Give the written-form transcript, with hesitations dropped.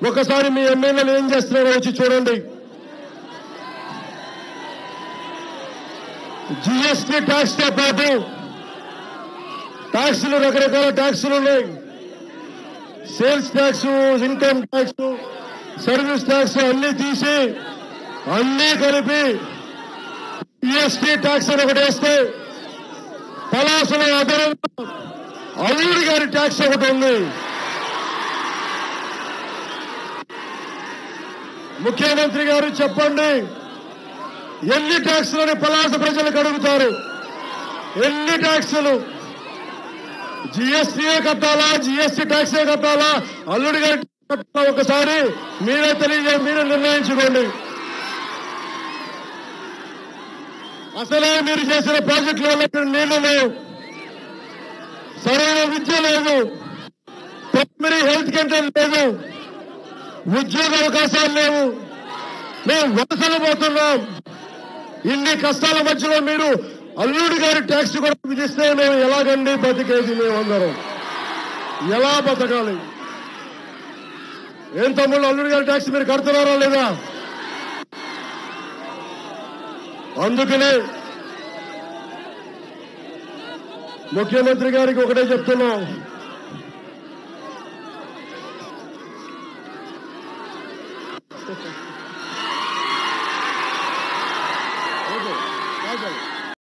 ఒకసారి మీ ఎమ్మెల్యేలు ఏం చేస్తున్నారో వచ్చి చూడండి. జిఎస్టీ ట్యాక్స్ తో పాటు ట్యాక్సులు, రకరకాల ట్యాక్సులు ఉన్నాయి. Sales tax, income tax, service tax అన్ని తీసి అన్ని కలిపి జిఎస్టీ ట్యాక్స్ అని ఒకటి వేస్తే పలాసల అదనంగా అల్లుడి గారి ట్యాక్స్ ఒకటి ఉంది. ముఖ్యమంత్రి గారు చెప్పండి, ఎన్ని ట్యాక్సులని పలాస ప్రజలకు అడుగుతారు? ఎన్ని ట్యాక్సులు? జిఎస్టీఏ కట్టాలా, జిఎస్టీ ట్యాక్సే కట్టాలా, అల్లుడి గారి కట్టాలా? ఒకసారి మీరే మీరే నిర్ణయించుకోండి. అసలే మీరు చేసిన ప్రాజెక్టుల వల్ల ఇక్కడ నీళ్లు లేవు, సరైన విద్య లేదు, ప్రైమరీ హెల్త్ కేంద్రం లేదు, ఉద్యోగ అవకాశాలు లేవు, మేము వలసలు పోతున్నాం. ఇన్ని కష్టాల మధ్యలో మీరు అల్లుడి గారి ట్యాక్స్ కూడా విధిస్తే మేము ఎలాగండి బతికేది? మేమందరం ఎలా బతకాలి? ఏం తమ్ముళ్ళు, అల్లుడి గారి ట్యాక్స్ మీరు కడుతున్నారా లేదా? అందుకనే ముఖ్యమంత్రి గారికి ఒకటే చెప్తున్నాం,